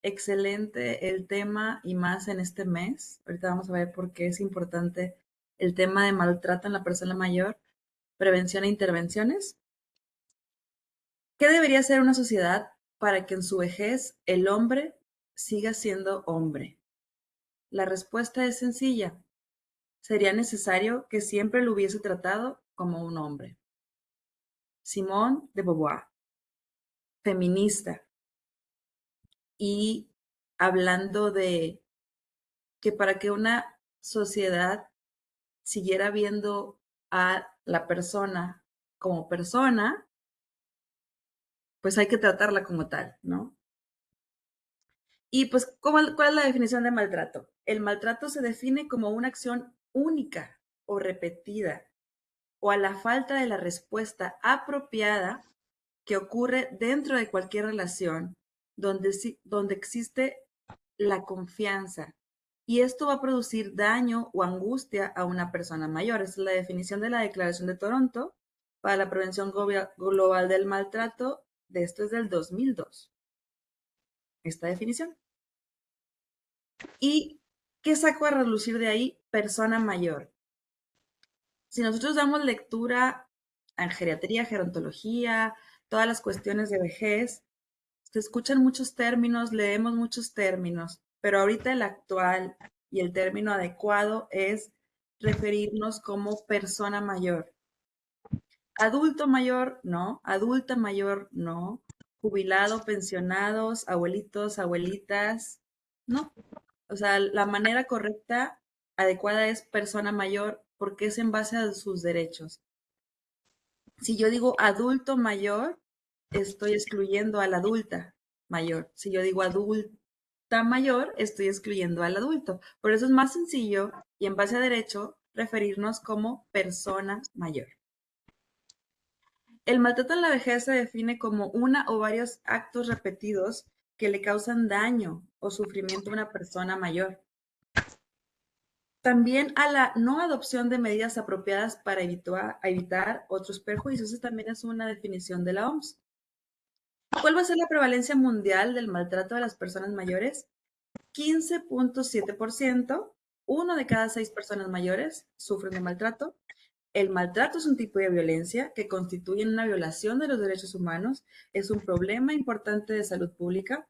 excelente el tema y más en este mes. Ahorita vamos a ver por qué es importante el tema de maltrato en la persona mayor, prevención e intervenciones. ¿Qué debería hacer una sociedad para que en su vejez el hombre siga siendo hombre? La respuesta es sencilla. Sería necesario que siempre lo hubiese tratado como un hombre. Simone de Beauvoir, feminista, y hablando de que para que una sociedad siguiera viendo a la persona como persona, pues hay que tratarla como tal, ¿no? Y pues, ¿cuál es la definición de maltrato? El maltrato se define como una acción única o repetida o a la falta de la respuesta apropiada que ocurre dentro de cualquier relación donde existe la confianza. Y esto va a producir daño o angustia a una persona mayor. Esa es la definición de la Declaración de Toronto para la Prevención Global del Maltrato. De esto es del 2002, esta definición. ¿Y qué saco a relucir de ahí? Persona mayor. Si nosotros damos lectura a geriatría, gerontología, todas las cuestiones de vejez, se escuchan muchos términos, leemos muchos términos, pero ahorita el actual y el término adecuado es referirnos como persona mayor. Adulto mayor, no. Adulta mayor, no. Jubilado, pensionados, abuelitos, abuelitas, no. O sea, la manera correcta, adecuada es persona mayor porque es en base a sus derechos. Si yo digo adulto mayor, estoy excluyendo a la adulta mayor. Si yo digo adulta mayor, estoy excluyendo al adulto. Por eso es más sencillo y en base a derecho referirnos como persona mayor. El maltrato en la vejez se define como una o varios actos repetidos que le causan daño o sufrimiento a una persona mayor. También a la no adopción de medidas apropiadas para evitar otros perjuicios. Esa también es una definición de la OMS. ¿Cuál va a ser la prevalencia mundial del maltrato a las personas mayores? 15.7%. Uno de cada 6 personas mayores sufren de maltrato. El maltrato es un tipo de violencia que constituye una violación de los derechos humanos. Es un problema importante de salud pública.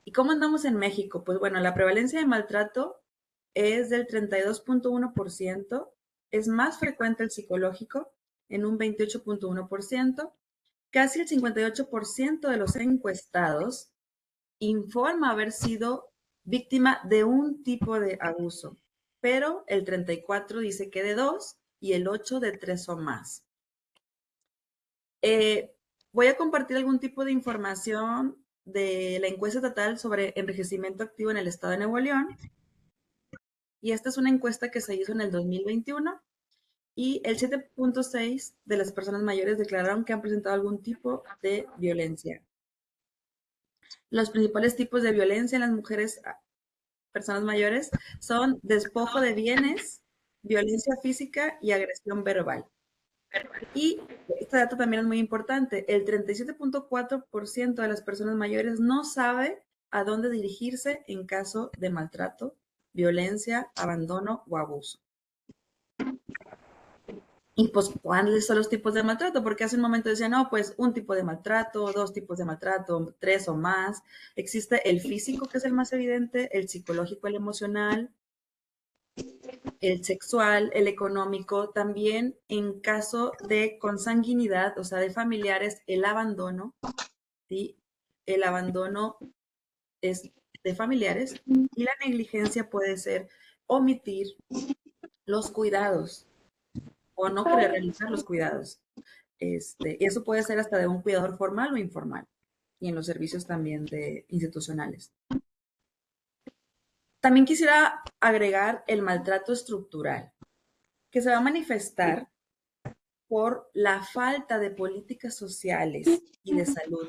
¿Y cómo andamos en México? Pues bueno, la prevalencia de maltrato es del 32.1%. Es más frecuente el psicológico en un 28.1%. Casi el 58% de los encuestados informa haber sido víctima de un tipo de abuso, pero el 34% dice que de 2 y el 8% de 3 o más. Voy a compartir algún tipo de información de la encuesta estatal sobre envejecimiento activo en el estado de Nuevo León. Y esta es una encuesta que se hizo en el 2021 y el 7.6% de las personas mayores declararon que han presentado algún tipo de violencia. Los principales tipos de violencia en las mujeres, personas mayores, son despojo de bienes, violencia física y agresión verbal. Y este dato también es muy importante. El 37.4% de las personas mayores no sabe a dónde dirigirse en caso de maltrato, violencia, abandono o abuso. Y pues, ¿cuáles son los tipos de maltrato? Porque hace un momento decían, no, pues un tipo de maltrato, dos tipos de maltrato, tres o más. Existe el físico, que es el más evidente, el psicológico, el emocional, el sexual, el económico. También en caso de consanguinidad, o sea, de familiares, el abandono, ¿sí? El abandono es de familiares y la negligencia puede ser omitir los cuidados o no querer realizar los cuidados. Eso puede ser hasta de un cuidador formal o informal y en los servicios también institucionales. También quisiera agregar el maltrato estructural, que se va a manifestar por la falta de políticas sociales y de salud,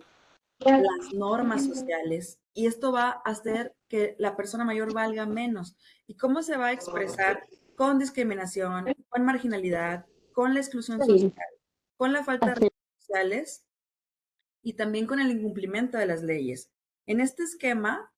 las normas sociales, y esto va a hacer que la persona mayor valga menos. ¿Y cómo se va a expresar? Con discriminación, con marginalidad, con la exclusión social, con la falta de redes sociales y también con el incumplimiento de las leyes. En este esquema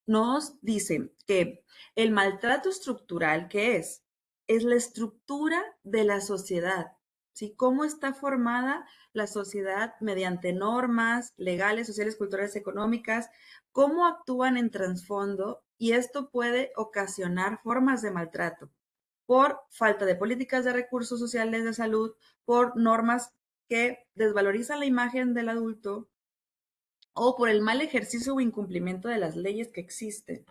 nos dicen que el maltrato estructural, ¿qué es? Es la estructura de la sociedad, ¿sí? Cómo está formada la sociedad mediante normas legales, sociales, culturales, económicas, cómo actúan en trasfondo, y esto puede ocasionar formas de maltrato por falta de políticas de recursos sociales de salud, por normas que desvalorizan la imagen del adulto o por el mal ejercicio o incumplimiento de las leyes que existen.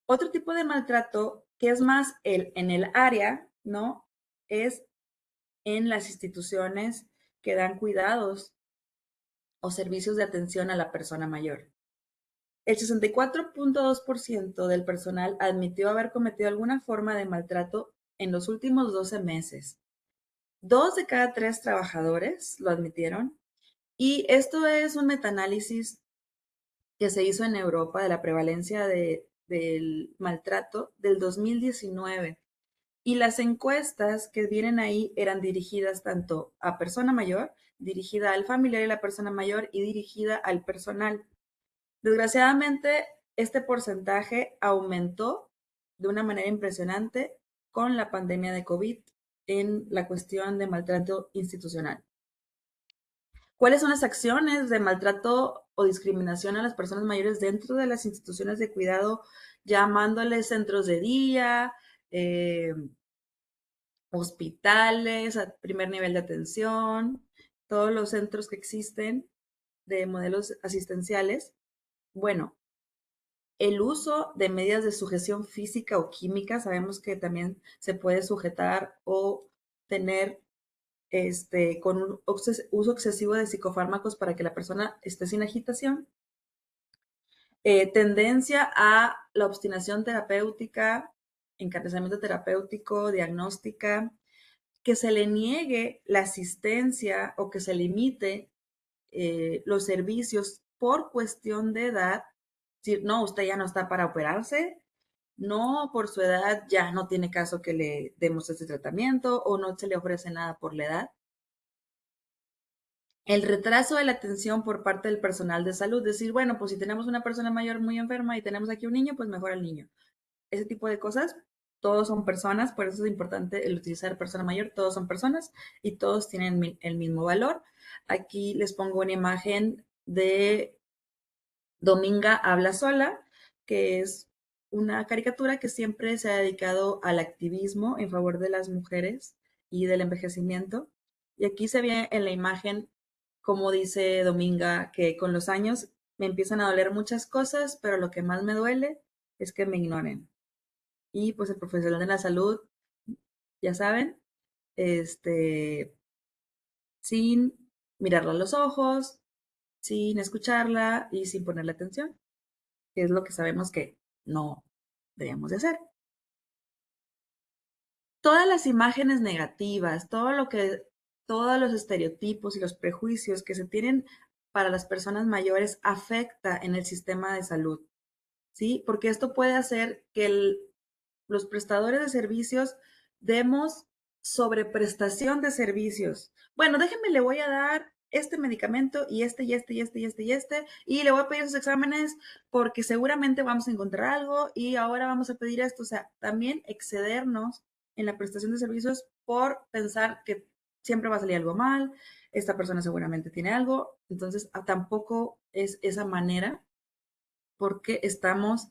Otro tipo de maltrato que es más en el área, ¿no? Es en las instituciones que dan cuidados o servicios de atención a la persona mayor. El 64.2% del personal admitió haber cometido alguna forma de maltrato en los últimos 12 meses. 2 de cada 3 trabajadores lo admitieron. Y esto es un metaanálisis que se hizo en Europa de la prevalencia del maltrato del 2019. Y las encuestas que vienen ahí eran dirigidas tanto a persona mayor, dirigida al familiar y la persona mayor y dirigida al personal. Desgraciadamente, este porcentaje aumentó de una manera impresionante con la pandemia de COVID en la cuestión de maltrato institucional. ¿Cuáles son las acciones de maltrato o discriminación a las personas mayores dentro de las instituciones de cuidado, llamándoles centros de día, eh, hospitales, a primer nivel de atención, todos los centros que existen de modelos asistenciales? Bueno, el uso de medidas de sujeción física o química, sabemos que también se puede sujetar o tener con un uso excesivo de psicofármacos para que la persona esté sin agitación. Tendencia a la obstinación terapéutica, encarcelamiento terapéutico, diagnóstica, que se le niegue la asistencia o que se limite los servicios por cuestión de edad. Es decir, no, usted ya no está para operarse, no, por su edad ya no tiene caso que le demos ese tratamiento o no se le ofrece nada por la edad. El retraso de la atención por parte del personal de salud, decir, bueno, pues si tenemos una persona mayor muy enferma y tenemos aquí un niño, pues mejor al niño. Ese tipo de cosas, todos son personas, por eso es importante el utilizar persona mayor, todos son personas y todos tienen el mismo valor. Aquí les pongo una imagen de Dominga Habla Sola, que es una caricatura que siempre se ha dedicado al activismo en favor de las mujeres y del envejecimiento. Y aquí se ve en la imagen, como dice Dominga, que con los años me empiezan a doler muchas cosas, pero lo que más me duele es que me ignoren. Y pues el profesional de la salud, ya saben, este, sin mirarla a los ojos, sin escucharla y sin ponerle atención, que es lo que sabemos que no debemos de hacer. Todas las imágenes negativas, todos los estereotipos y los prejuicios que se tienen para las personas mayores afecta en el sistema de salud, ¿sí? Porque esto puede hacer que los prestadores de servicios demos sobreprestación de servicios. Bueno, déjenme, le voy a dar este medicamento y este y este y este y este y este, y le voy a pedir sus exámenes porque seguramente vamos a encontrar algo y ahora vamos a pedir esto. O sea, también excedernos en la prestación de servicios por pensar que siempre va a salir algo mal, esta persona seguramente tiene algo, entonces tampoco es esa manera porque estamos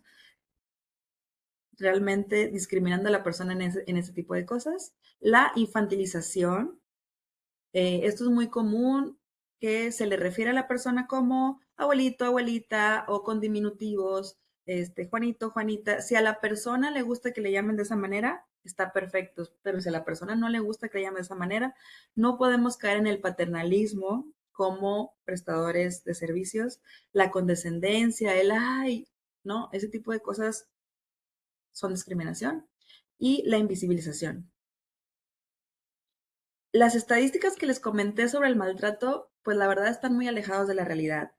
realmente discriminando a la persona en ese tipo de cosas. La infantilización, esto es muy común que se le refiere a la persona como abuelito, abuelita o con diminutivos, Juanito, Juanita. Si a la persona le gusta que le llamen de esa manera, está perfecto, pero si a la persona no le gusta que le llamen de esa manera, no podemos caer en el paternalismo como prestadores de servicios, la condescendencia, el ay, ¿no? Ese tipo de cosas son discriminación y la invisibilización. Las estadísticas que les comenté sobre el maltrato, pues la verdad están muy alejados de la realidad.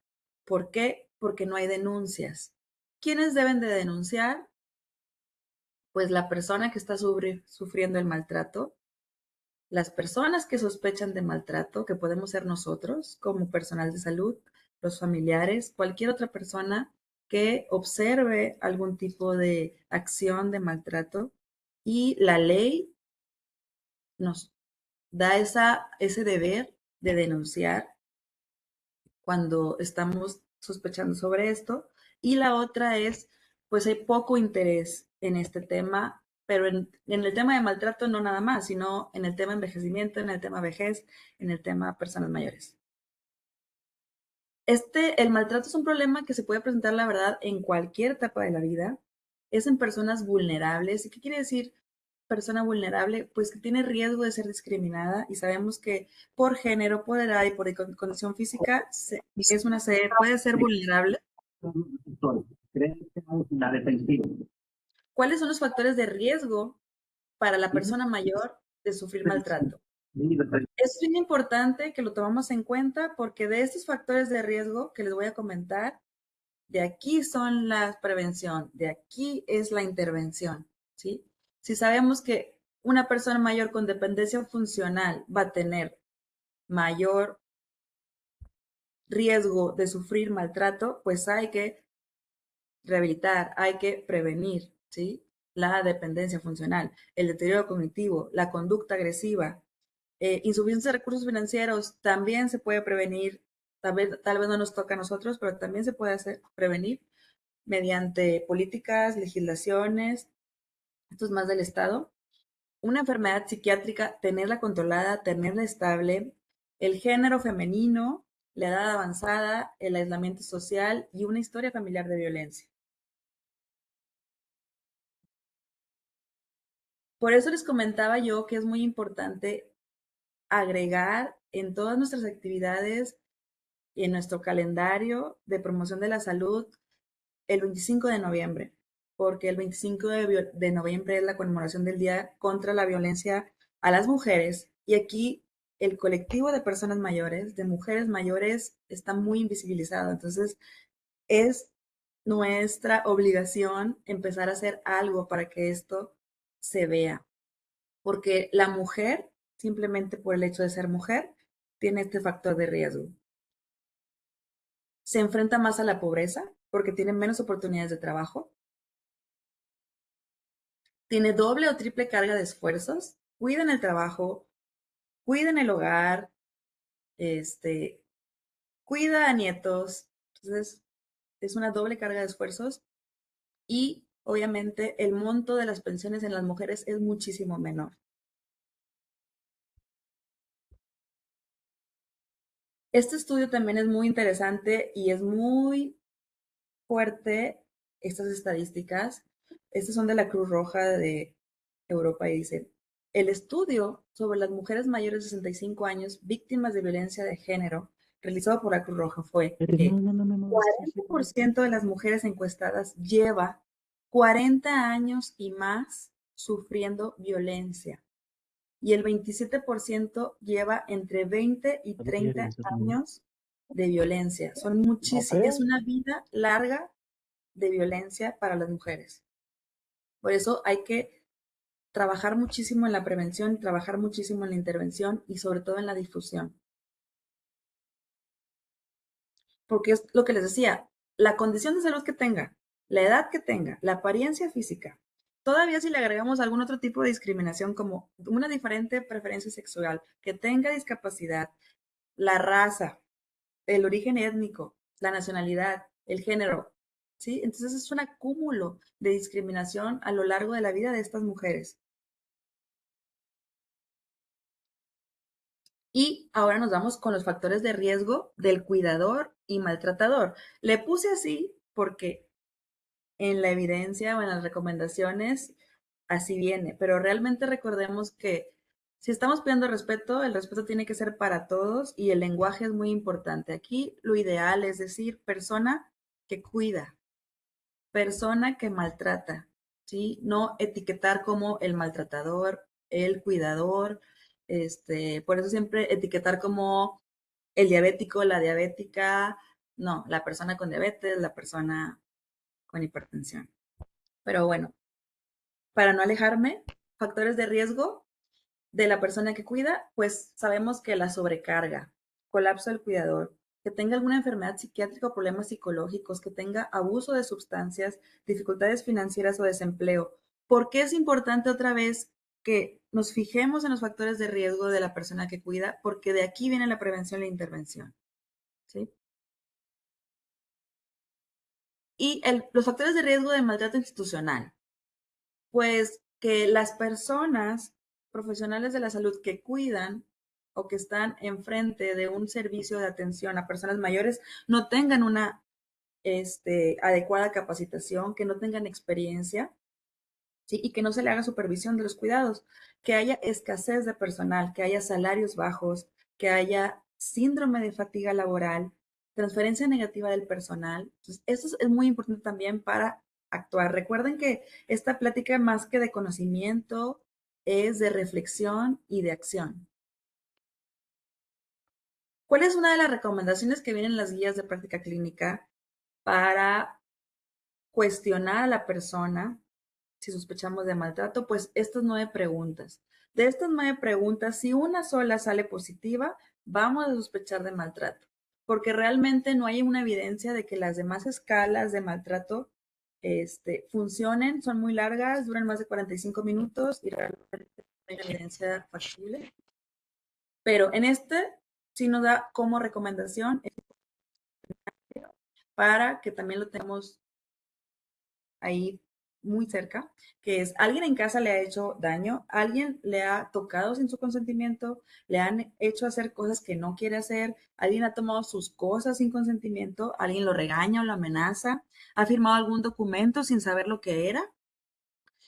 ¿Por qué? Porque no hay denuncias. ¿Quiénes deben de denunciar? Pues la persona que está sufriendo el maltrato, las personas que sospechan de maltrato, que podemos ser nosotros como personal de salud, los familiares, cualquier otra persona que observe algún tipo de acción de maltrato, y la ley nos da ese deber de denunciar cuando estamos sospechando sobre esto. Y la otra es, pues hay poco interés en este tema, pero en el tema de maltrato no nada más, sino en el tema envejecimiento, en el tema vejez, en el tema personas mayores. El maltrato es un problema que se puede presentar, la verdad, en cualquier etapa de la vida. Es en personas vulnerables. ¿Y qué quiere decir persona vulnerable? Pues que tiene riesgo de ser discriminada, y sabemos que por género, por edad y por condición física puede ser vulnerable. ¿Cuáles son los factores de riesgo para la persona mayor de sufrir maltrato? Es bien importante que lo tomemos en cuenta, porque de estos factores de riesgo que les voy a comentar, de aquí son la prevención, de aquí es la intervención, ¿sí? Si sabemos que una persona mayor con dependencia funcional va a tener mayor riesgo de sufrir maltrato, pues hay que rehabilitar, hay que prevenir, ¿sí? La dependencia funcional, el deterioro cognitivo, la conducta agresiva, insuficiencia de recursos financieros también se puede prevenir. Tal vez no nos toca a nosotros, pero también se puede prevenir mediante políticas, legislaciones, esto es más del Estado. Una enfermedad psiquiátrica, tenerla controlada, tenerla estable, el género femenino, la edad avanzada, el aislamiento social y una historia familiar de violencia. Por eso les comentaba yo que es muy importante agregar en todas nuestras actividades y en nuestro calendario de promoción de la salud el 25 de noviembre, porque el 25 de noviembre es la conmemoración del Día contra la Violencia a las Mujeres, y aquí el colectivo de personas mayores, de mujeres mayores, está muy invisibilizado. Entonces, es nuestra obligación empezar a hacer algo para que esto se vea, porque la mujer, simplemente por el hecho de ser mujer, tiene este factor de riesgo. Se enfrenta más a la pobreza porque tiene menos oportunidades de trabajo, tiene doble o triple carga de esfuerzos, cuidan el trabajo, cuidan el hogar, cuida a nietos. Entonces, es una doble carga de esfuerzos, y obviamente el monto de las pensiones en las mujeres es muchísimo menor. Este estudio también es muy interesante y es muy fuerte, estas estadísticas. Estas son de la Cruz Roja de Europa y dicen, el estudio sobre las mujeres mayores de 65 años víctimas de violencia de género realizado por la Cruz Roja fue que 40% de las mujeres encuestadas lleva 40 años y más sufriendo violencia, y el 27% lleva entre 20 y 30 años de violencia. Son muchísimas, es una vida larga de violencia para las mujeres. Por eso hay que trabajar muchísimo en la prevención, trabajar muchísimo en la intervención y sobre todo en la difusión. Porque es lo que les decía, la condición de salud que tenga, la edad que tenga, la apariencia física, todavía si le agregamos algún otro tipo de discriminación como una diferente preferencia sexual, que tenga discapacidad, la raza, el origen étnico, la nacionalidad, el género, ¿sí? Entonces es un acúmulo de discriminación a lo largo de la vida de estas mujeres. Y ahora nos vamos con los factores de riesgo del cuidador y maltratador. Le puse así porque en la evidencia o en las recomendaciones así viene, pero realmente recordemos que si estamos pidiendo respeto, el respeto tiene que ser para todos y el lenguaje es muy importante. Aquí lo ideal es decir persona que cuida, persona que maltrata, ¿sí? No etiquetar como el maltratador, el cuidador, por eso siempre etiquetar como el diabético, la diabética, no, la persona con diabetes, la persona con hipertensión. Pero bueno, para no alejarme, factores de riesgo, de la persona que cuida, pues sabemos que la sobrecarga, colapso del cuidador, que tenga alguna enfermedad psiquiátrica o problemas psicológicos, que tenga abuso de sustancias, dificultades financieras o desempleo. ¿Por qué es importante otra vez que nos fijemos en los factores de riesgo de la persona que cuida? Porque de aquí viene la prevención y la intervención, ¿sí? Y los factores de riesgo de maltrato institucional, pues que las personas profesionales de la salud que cuidan o que están enfrente de un servicio de atención a personas mayores no tengan una adecuada capacitación, que no tengan experiencia, ¿sí? Y que no se le haga supervisión de los cuidados, que haya escasez de personal, que haya salarios bajos, que haya síndrome de fatiga laboral, transferencia negativa del personal. Entonces, eso es muy importante también para actuar. Recuerden que esta plática, más que de conocimiento, es de reflexión y de acción. ¿Cuál es una de las recomendaciones que vienen en las guías de práctica clínica para cuestionar a la persona si sospechamos de maltrato? Pues estas 9 preguntas. De estas 9 preguntas, si una sola sale positiva, vamos a sospechar de maltrato, porque realmente no hay una evidencia de que las demás escalas de maltrato funcionen, son muy largas, duran más de 45 minutos y realmente no hay evidencia factible. Pero en sí nos da como recomendación para que también lo tengamos ahí muy cerca, que es alguien en casa le ha hecho daño, alguien le ha tocado sin su consentimiento, le han hecho hacer cosas que no quiere hacer, alguien ha tomado sus cosas sin consentimiento, alguien lo regaña o lo amenaza, ha firmado algún documento sin saber lo que era,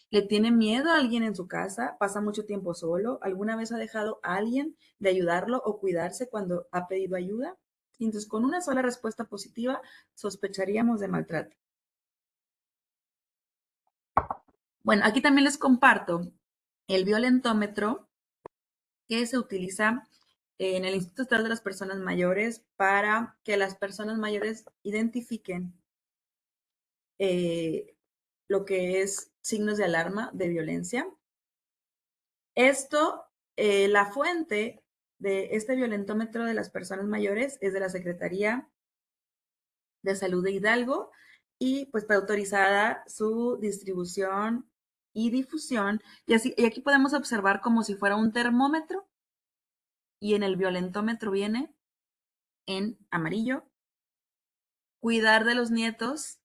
le tiene miedo a alguien en su casa, pasa mucho tiempo solo, alguna vez ha dejado a alguien de ayudarlo o cuidarse cuando ha pedido ayuda. Entonces, con una sola respuesta positiva, sospecharíamos de maltrato. Bueno, aquí también les comparto el violentómetro que se utiliza en el Instituto Estatal de las Personas Mayores para que las personas mayores identifiquen lo que es signos de alarma de violencia. Esto, la fuente de este violentómetro de las personas mayores es de la Secretaría de Salud de Hidalgo y pues está autorizada su distribución y difusión. Y aquí podemos observar como si fuera un termómetro y en el violentómetro viene en amarillo, cuidar de los nietos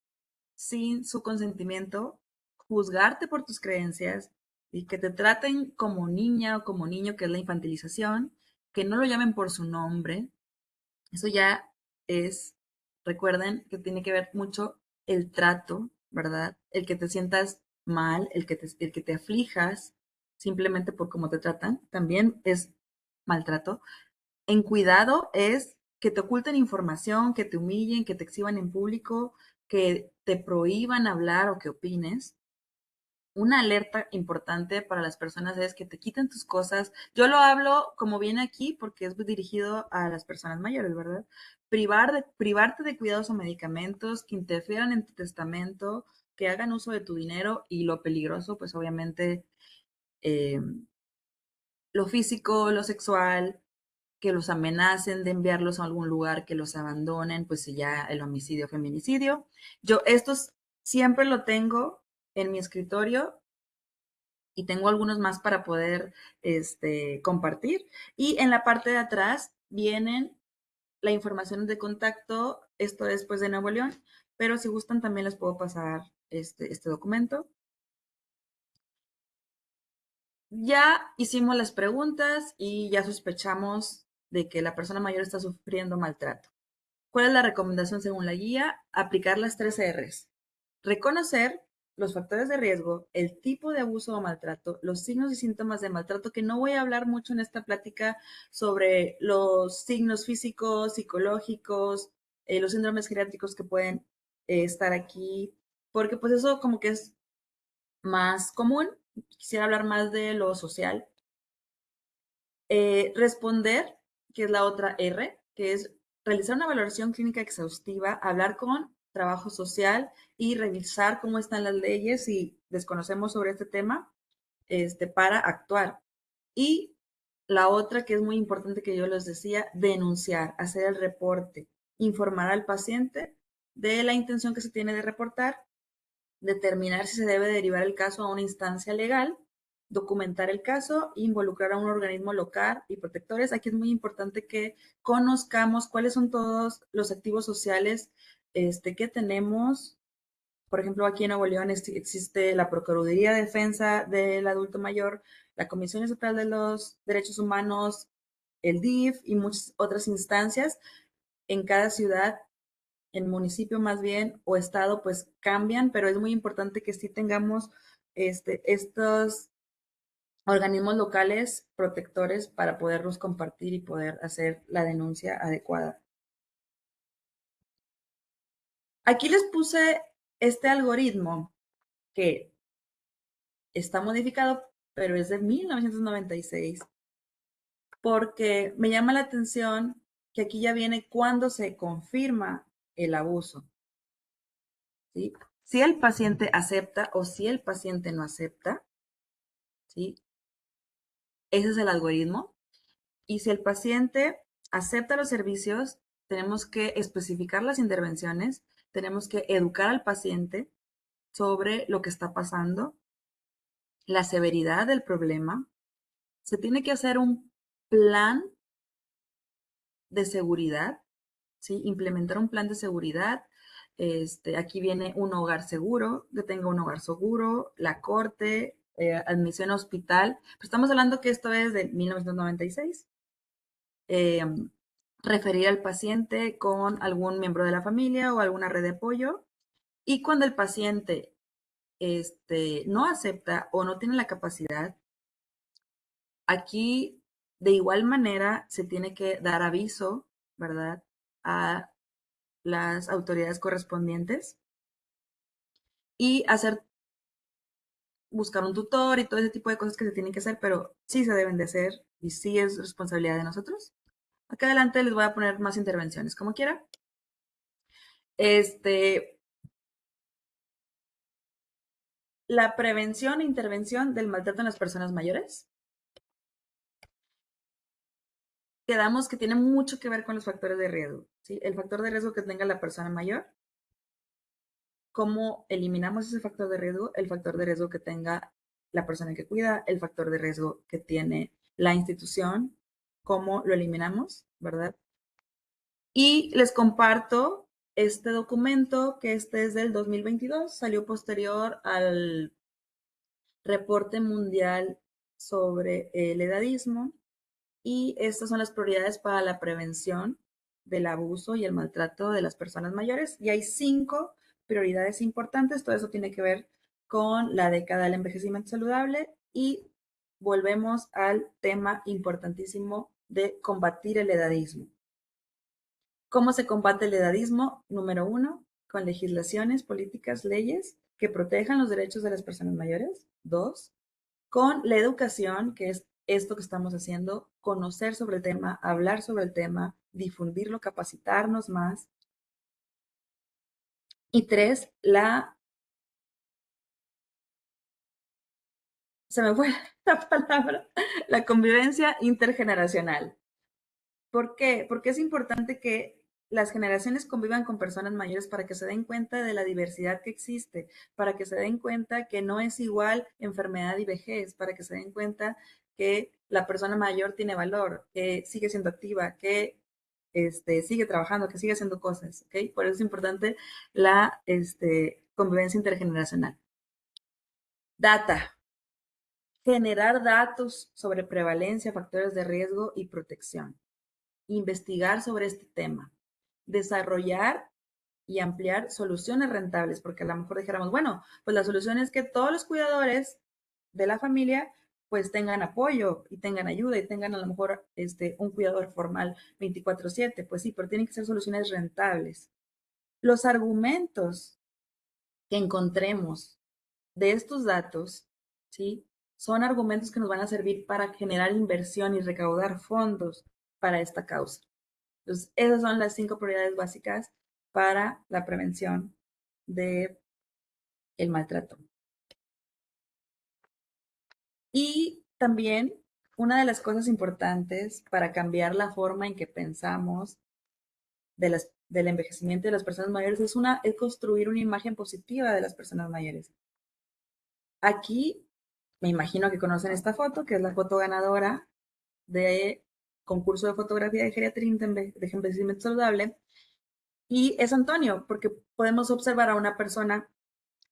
sin su consentimiento, juzgarte por tus creencias y que te traten como niña o como niño, que es la infantilización, que no lo llamen por su nombre. Eso ya es, recuerden que tiene que ver mucho el trato, ¿verdad? El que te sientas mal, el que te aflijas simplemente por cómo te tratan, también es maltrato. En cuidado es que te oculten información, que te humillen, que te exhiban en público, que te prohíban hablar o que opines. Una alerta importante para las personas es que te quiten tus cosas. Yo lo hablo como viene aquí porque es dirigido a las personas mayores, ¿verdad? Privarte de cuidados o medicamentos, que interfieran en tu testamento, que hagan uso de tu dinero y lo peligroso, pues obviamente eh, lo físico, lo sexual, que los amenacen de enviarlos a algún lugar, que los abandonen, pues ya el homicidio, feminicidio. Yo estos siempre lo tengo en mi escritorio y tengo algunos más para poder compartir. Y en la parte de atrás vienen la información de contacto, esto es pues de Nuevo León, pero si gustan también les puedo pasar este documento. Ya hicimos las preguntas y ya sospechamos de que la persona mayor está sufriendo maltrato. ¿Cuál es la recomendación según la guía? Aplicar las 3 R's. Reconocer los factores de riesgo, el tipo de abuso o maltrato, los signos y síntomas de maltrato, que no voy a hablar mucho en esta plática sobre los signos físicos, psicológicos, los síndromes geriátricos que pueden estar aquí, porque pues eso como que es más común. Quisiera hablar más de lo social. Responder, que es la otra R, que es realizar una valoración clínica exhaustiva, hablar con trabajo social y revisar cómo están las leyes si desconocemos sobre este tema para actuar. Y la otra que es muy importante que yo les decía, denunciar, hacer el reporte, informar al paciente de la intención que se tiene de reportar, determinar si se debe derivar el caso a una instancia legal, documentar el caso, involucrar a un organismo local y protectores. Aquí es muy importante que conozcamos cuáles son todos los activos sociales que tenemos. Por ejemplo, aquí en Nuevo León existe la Procuraduría de Defensa del Adulto Mayor, la Comisión Estatal de los Derechos Humanos, el DIF y muchas otras instancias. En cada ciudad, en municipio más bien, o estado, pues cambian, pero es muy importante que sí tengamos estos organismos locales protectores para poderlos compartir y poder hacer la denuncia adecuada. Aquí les puse este algoritmo que está modificado, pero es de 1996, porque me llama la atención que aquí ya viene cuando se confirma el abuso, ¿sí? Si el paciente acepta o si el paciente no acepta, ¿sí? Ese es el algoritmo. Y si el paciente acepta los servicios, tenemos que especificar las intervenciones, tenemos que educar al paciente sobre lo que está pasando, la severidad del problema. Se tiene que hacer un plan de seguridad, ¿sí? Implementar un plan de seguridad. Aquí viene un hogar seguro, que tenga un hogar seguro, la corte, admisión a hospital. Pero estamos hablando que esto es de 1996. Eh, referir al paciente con algún miembro de la familia o alguna red de apoyo. Y cuando el paciente no acepta o no tiene la capacidad, aquí de igual manera se tiene que dar aviso, ¿verdad? A las autoridades correspondientes y buscar un tutor y todo ese tipo de cosas que se tienen que hacer, pero sí se deben de hacer y sí es responsabilidad de nosotros. Acá adelante les voy a poner más intervenciones, como quiera. La prevención e intervención del maltrato en las personas mayores. Quedamos que tiene mucho que ver con los factores de riesgo, ¿sí? El factor de riesgo que tenga la persona mayor, cómo eliminamos ese factor de riesgo, el factor de riesgo que tenga la persona que cuida, el factor de riesgo que tiene la institución, cómo lo eliminamos, ¿verdad? Y les comparto este documento que este es del 2022, salió posterior al reporte mundial sobre el edadismo y estas son las prioridades para la prevención del abuso y el maltrato de las personas mayores. Y hay 5 prioridades importantes. Todo eso tiene que ver con la década del envejecimiento saludable y volvemos al tema importantísimo de combatir el edadismo. ¿Cómo se combate el edadismo? Número 1, con legislaciones, políticas, leyes que protejan los derechos de las personas mayores. 2, con la educación, que es esto que estamos haciendo, conocer sobre el tema, hablar sobre el tema, difundirlo, capacitarnos más. Y 3, se me fue la palabra, la convivencia intergeneracional. ¿Por qué? Porque es importante que las generaciones convivan con personas mayores para que se den cuenta de la diversidad que existe, para que se den cuenta que no es igual enfermedad y vejez, para que se den cuenta que la persona mayor tiene valor, que sigue siendo activa, que sigue trabajando, que sigue haciendo cosas, ¿ok? Por eso es importante la convivencia intergeneracional. Data. Generar datos sobre prevalencia, factores de riesgo y protección. Investigar sobre este tema, desarrollar y ampliar soluciones rentables, porque a lo mejor dijéramos, bueno, pues la solución es que todos los cuidadores de la familia pues tengan apoyo y tengan ayuda y tengan a lo mejor un cuidador formal 24/7, pues sí, pero tienen que ser soluciones rentables. Los argumentos que encontremos de estos datos, ¿sí? Son argumentos que nos van a servir para generar inversión y recaudar fondos para esta causa. Entonces, esas son las 5 prioridades básicas para la prevención del maltrato. Y también una de las cosas importantes para cambiar la forma en que pensamos del envejecimiento de las personas mayores es construir una imagen positiva de las personas mayores. Aquí me imagino que conocen esta foto, que es la foto ganadora de concurso de fotografía de geriatría de envejecimiento saludable. Y es Antonio, porque podemos observar a una persona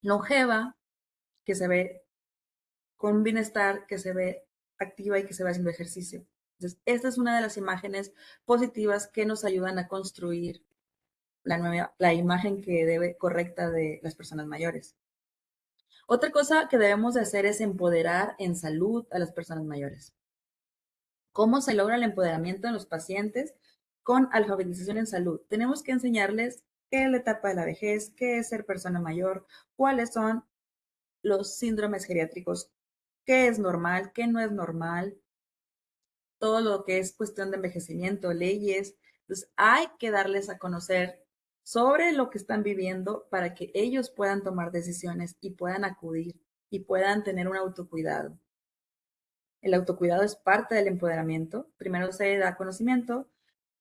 longeva que se ve con bienestar, que se ve activa y que se ve haciendo ejercicio. Entonces, esta es una de las imágenes positivas que nos ayudan a construir la imagen que debe correcta de las personas mayores. Otra cosa que debemos de hacer es empoderar en salud a las personas mayores. ¿Cómo se logra el empoderamiento en los pacientes? Con alfabetización en salud. Tenemos que enseñarles qué es la etapa de la vejez, qué es ser persona mayor, cuáles son los síndromes geriátricos, qué es normal, qué no es normal, todo lo que es cuestión de envejecimiento, leyes. Entonces, hay que darles a conocer sobre lo que están viviendo para que ellos puedan tomar decisiones y puedan acudir y puedan tener un autocuidado. El autocuidado es parte del empoderamiento. Primero se da conocimiento,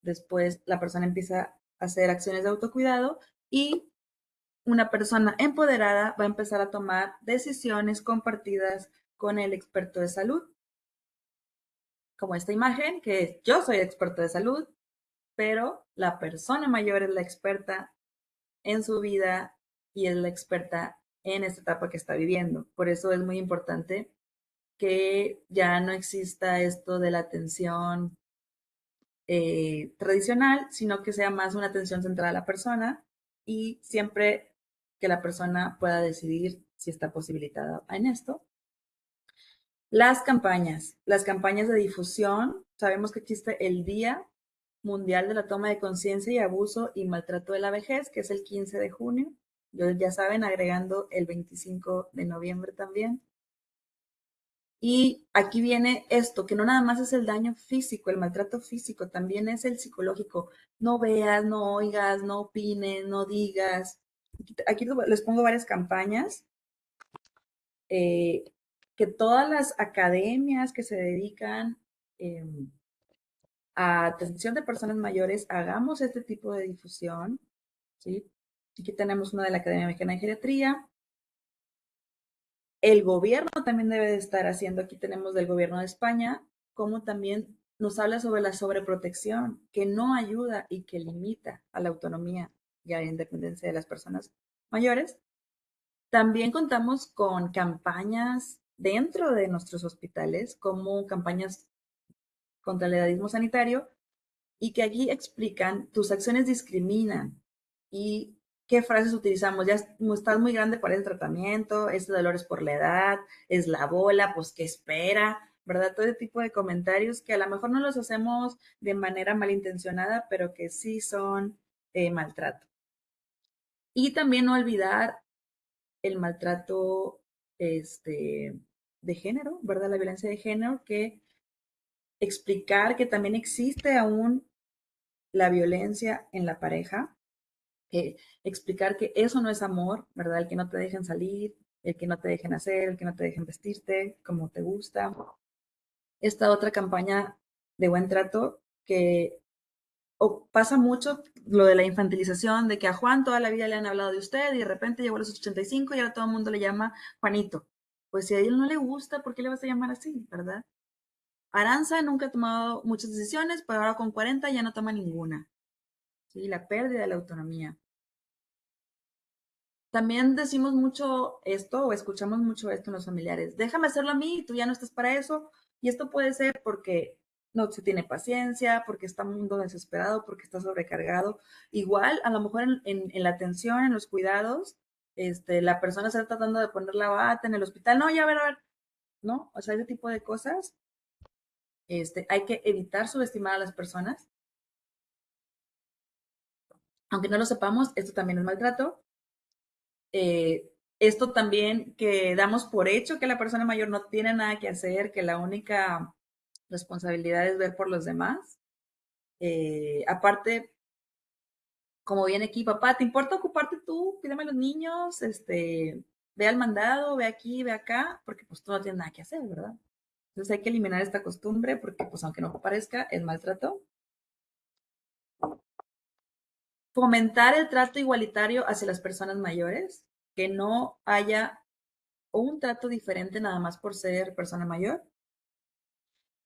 después la persona empieza a hacer acciones de autocuidado y una persona empoderada va a empezar a tomar decisiones compartidas con el experto de salud. Como esta imagen, que es yo soy experto de salud, pero la persona mayor es la experta en su vida y es la experta en esta etapa que está viviendo. Por eso es muy importante que ya no exista esto de la atención tradicional, sino que sea más una atención centrada a la persona y siempre que la persona pueda decidir si está posibilitada en esto. Las campañas de difusión, sabemos que existe el Día Mundial de la Toma de Conciencia y Abuso y Maltrato de la Vejez, que es el 15 de junio. Ya saben, agregando el 25 de noviembre también. Y aquí viene esto, que no nada más es el daño físico, el maltrato físico, también es el psicológico. No veas, no oigas, no opines, no digas. Aquí les pongo varias campañas eh, que todas las academias que se dedican eh, a atención de personas mayores hagamos este tipo de difusión. ¿Sí? Aquí tenemos una de la Academia Mexicana de Geriatría. El gobierno también debe de estar haciendo, aquí tenemos del gobierno de España, como también nos habla sobre la sobreprotección, que no ayuda y que limita a la autonomía y a la independencia de las personas mayores. También contamos con campañas dentro de nuestros hospitales, como campañas contra el edadismo sanitario, y que aquí explican tus acciones discriminan y qué frases utilizamos. Ya estás muy grande para el tratamiento, este dolor es por la edad, es la bola, pues qué espera, ¿verdad? Todo ese tipo de comentarios que a lo mejor no los hacemos de manera malintencionada, pero que sí son maltrato. Y también no olvidar el maltrato de género, ¿verdad? La violencia de género, que explicar que también existe aún la violencia en la pareja, explicar que eso no es amor, ¿verdad? El que no te dejen salir, el que no te dejen hacer, el que no te dejen vestirte como te gusta. Esta otra campaña de buen trato que pasa mucho lo de la infantilización, de que a Juan toda la vida le han hablado de usted y de repente llegó a los 85 y ahora todo el mundo le llama Juanito. Pues si a él no le gusta, ¿por qué le vas a llamar así, verdad? Aranza nunca ha tomado muchas decisiones, pero ahora con 40 ya no toma ninguna. ¿Sí? La pérdida de la autonomía. También decimos mucho esto o escuchamos mucho esto en los familiares. Déjame hacerlo a mí, tú ya no estás para eso. Y esto puede ser porque no se tiene paciencia, porque está un mundo desesperado, porque está sobrecargado. Igual, a lo mejor en la atención, en los cuidados, la persona está tratando de poner la bata en el hospital. No, ya a ver, ¿no? O sea, ese tipo de cosas. Hay que evitar subestimar a las personas. Aunque no lo sepamos, esto también es maltrato. Esto también que damos por hecho que la persona mayor no tiene nada que hacer, que la única responsabilidad es ver por los demás. Aparte, como viene aquí, papá, ¿te importa ocuparte tú? Pídeme a los niños, ve al mandado, ve aquí, ve acá, porque pues tú no tienes nada que hacer, ¿verdad? Entonces hay que eliminar esta costumbre porque, pues, aunque no parezca, es maltrato. Fomentar el trato igualitario hacia las personas mayores, que no haya un trato diferente nada más por ser persona mayor.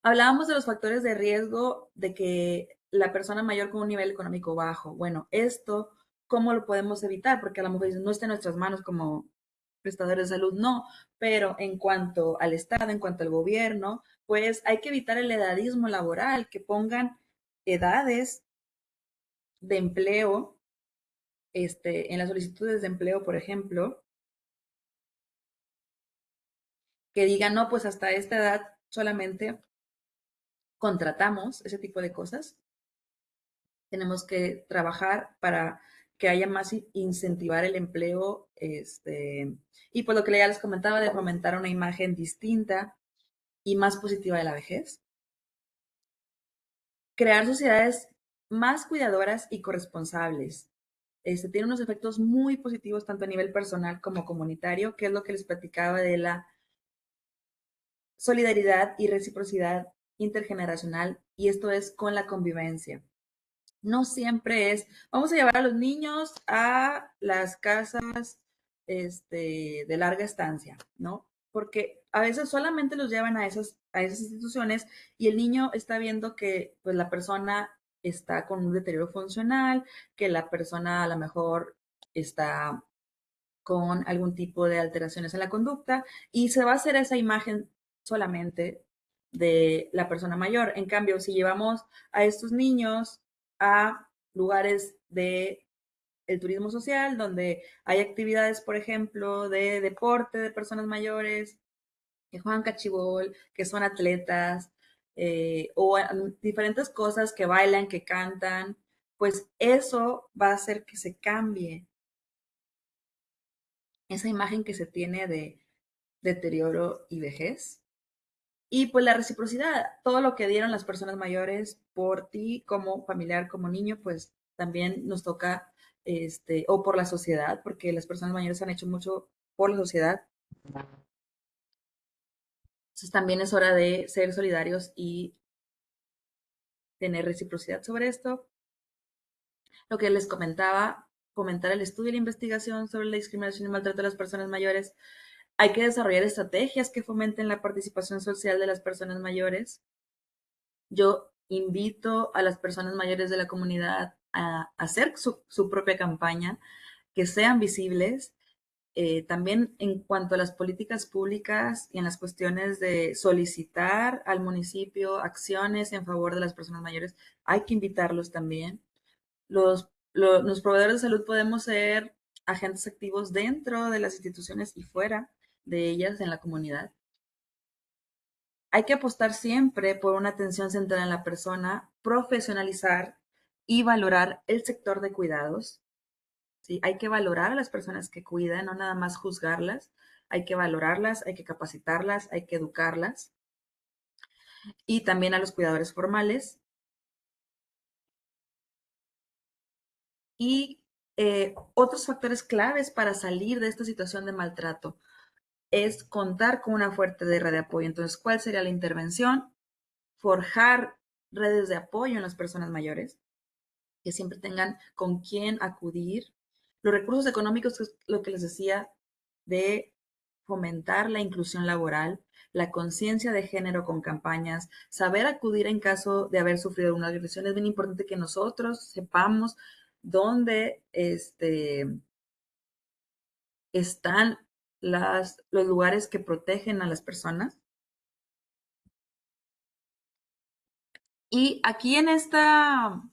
Hablábamos de los factores de riesgo de que la persona mayor con un nivel económico bajo. Bueno, esto, ¿cómo lo podemos evitar? Porque a lo mejor dicen, no está en nuestras manos como prestadores de salud, no, pero en cuanto al Estado, en cuanto al gobierno, pues hay que evitar el edadismo laboral, que pongan edades de empleo, en las solicitudes de empleo, por ejemplo, que digan, no, pues hasta esta edad solamente contratamos ese tipo de cosas. Tenemos que trabajar para que haya más incentivar el empleo, y por lo que ya les comentaba de fomentar una imagen distinta y más positiva de la vejez. Crear sociedades más cuidadoras y corresponsables. Tiene unos efectos muy positivos tanto a nivel personal como comunitario, que es lo que les platicaba de la solidaridad y reciprocidad intergeneracional, y esto es con la convivencia. No siempre es, vamos a llevar a los niños a las casas de larga estancia, ¿no? Porque a veces solamente los llevan a esas instituciones y el niño está viendo que pues, la persona está con un deterioro funcional, que la persona a lo mejor está con algún tipo de alteraciones en la conducta y se va a hacer esa imagen solamente de la persona mayor. En cambio, si llevamos a estos niños a lugares de el turismo social, donde hay actividades, por ejemplo, de deporte de personas mayores, que juegan cachibol, que son atletas, o diferentes cosas que bailan, que cantan, pues eso va a hacer que se cambie esa imagen que se tiene de deterioro y vejez. Y pues la reciprocidad, todo lo que dieron las personas mayores por ti como familiar, como niño, pues también nos toca, o por la sociedad, porque las personas mayores han hecho mucho por la sociedad. Entonces también es hora de ser solidarios y tener reciprocidad sobre esto. Lo que les comentaba, fomentar el estudio y la investigación sobre la discriminación y maltrato de las personas mayores. Hay que desarrollar estrategias que fomenten la participación social de las personas mayores. Yo invito a las personas mayores de la comunidad a hacer su propia campaña, que sean visibles. También en cuanto a las políticas públicas y en las cuestiones de solicitar al municipio acciones en favor de las personas mayores, hay que invitarlos también. Los proveedores de salud podemos ser agentes activos dentro de las instituciones y fuera de ellas en la comunidad. Hay que apostar siempre por una atención centrada en la persona, profesionalizar y valorar el sector de cuidados. ¿Sí? Hay que valorar a las personas que cuidan, no nada más juzgarlas. Hay que valorarlas, hay que capacitarlas, hay que educarlas. Y también a los cuidadores formales. Y otros factores claves para salir de esta situación de maltrato es contar con una fuerte red de apoyo. Entonces, ¿cuál sería la intervención? Forjar redes de apoyo en las personas mayores, que siempre tengan con quién acudir. Los recursos económicos, es lo que les decía, de fomentar la inclusión laboral, la conciencia de género con campañas, saber acudir en caso de haber sufrido una agresión. Es bien importante que nosotros sepamos dónde están los lugares que protegen a las personas. Y aquí en esta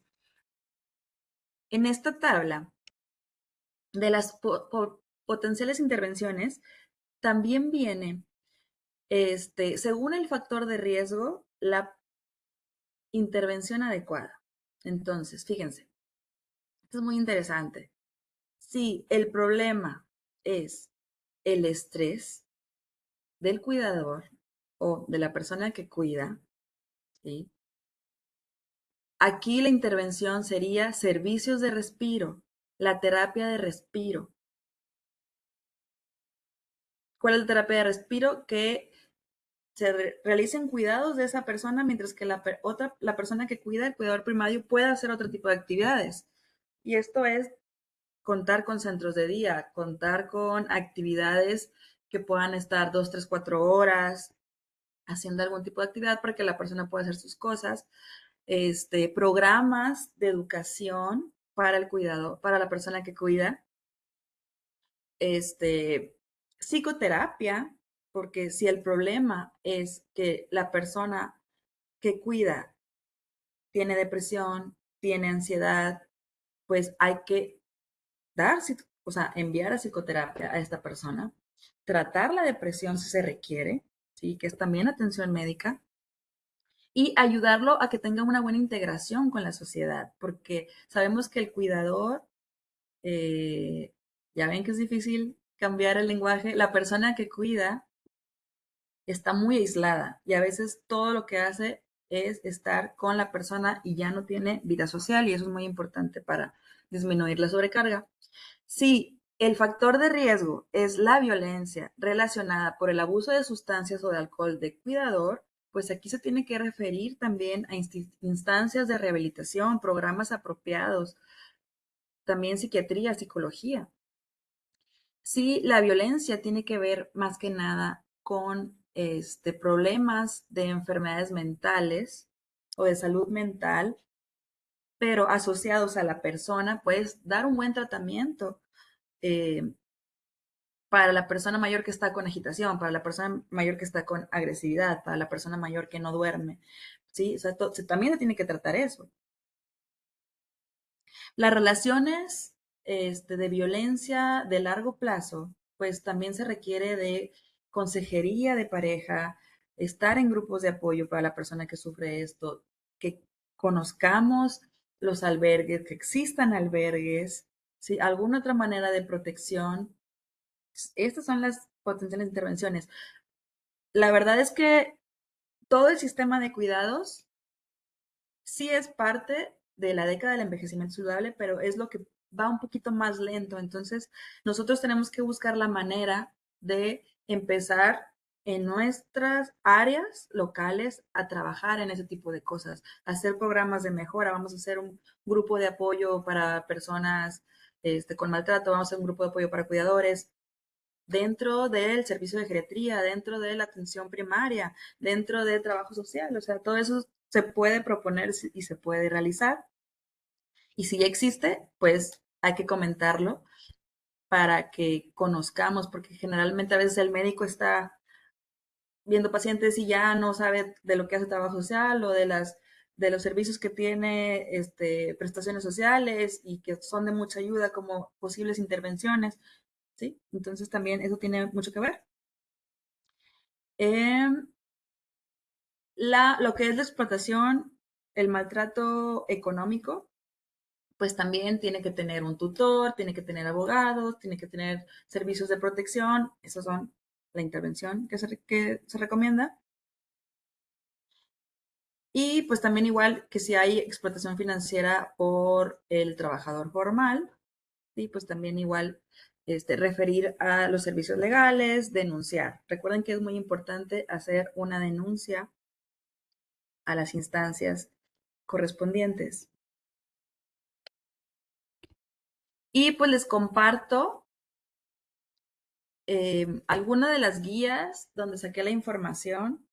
tabla de las potenciales intervenciones, también viene, según el factor de riesgo, la intervención adecuada. Entonces, fíjense, esto es muy interesante. Si el problema es el estrés del cuidador o de la persona que cuida, ¿sí? Aquí la intervención sería servicios de respiro, la terapia de respiro. ¿Cuál es la terapia de respiro? Que se realicen cuidados de esa persona, mientras que la persona que cuida, el cuidador primario, pueda hacer otro tipo de actividades. Y esto es contar con centros de día, contar con actividades que puedan estar 2, 3, 4 horas haciendo algún tipo de actividad para que la persona pueda hacer sus cosas, programas de educación para el cuidado, para la persona que cuida, este, psicoterapia, porque si el problema es que la persona que cuida tiene depresión, tiene ansiedad, pues hay que dar, o sea, enviar a psicoterapia a esta persona, tratar la depresión si se requiere, ¿sí? Que es también atención médica, y ayudarlo a que tenga una buena integración con la sociedad, porque sabemos que el cuidador, eh, ya ven que es difícil cambiar el lenguaje, la persona que cuida está muy aislada y a veces todo lo que hace es estar con la persona y ya no tiene vida social y eso es muy importante para disminuir la sobrecarga. Si el factor de riesgo es la violencia relacionada por el abuso de sustancias o de alcohol de cuidador, pues aquí se tiene que referir también a instancias de rehabilitación, programas apropiados, también psiquiatría, psicología. Si la violencia tiene que ver más que nada con problemas de enfermedades mentales o de salud mental, pero asociados a la persona, pues dar un buen tratamiento eh, para la persona mayor que está con agitación, para la persona mayor que está con agresividad, para la persona mayor que no duerme, ¿sí? O sea, también se tiene que tratar eso. Las relaciones de violencia de largo plazo, pues también se requiere de consejería de pareja, estar en grupos de apoyo para la persona que sufre esto, que conozcamos los albergues, que existan albergues, ¿sí? Alguna otra manera de protección. Estas son las potenciales intervenciones. La verdad es que todo el sistema de cuidados sí es parte de la década del envejecimiento saludable, pero es lo que va un poquito más lento. Entonces, nosotros tenemos que buscar la manera de empezar en nuestras áreas locales a trabajar en ese tipo de cosas, hacer programas de mejora. Vamos a hacer un grupo de apoyo para personas con maltrato, vamos a hacer un grupo de apoyo para cuidadores, dentro del servicio de geriatría, dentro de la atención primaria, dentro del trabajo social. O sea, todo eso se puede proponer y se puede realizar. Y si ya existe, pues hay que comentarlo para que conozcamos, porque generalmente a veces el médico está viendo pacientes y ya no sabe de lo que hace trabajo social o de los servicios que tiene prestaciones sociales y que son de mucha ayuda como posibles intervenciones, ¿sí? Entonces también eso tiene mucho que ver. Em, lo que es la explotación, el maltrato económico, pues también tiene que tener un tutor, tiene que tener abogados, tiene que tener servicios de protección. Esas son la intervención que se recomienda. Y pues también igual que si hay explotación financiera por el trabajador formal, y pues también igual referir a los servicios legales, denunciar. Recuerden que es muy importante hacer una denuncia a las instancias correspondientes. Y pues les comparto alguna de las guías donde saqué la información.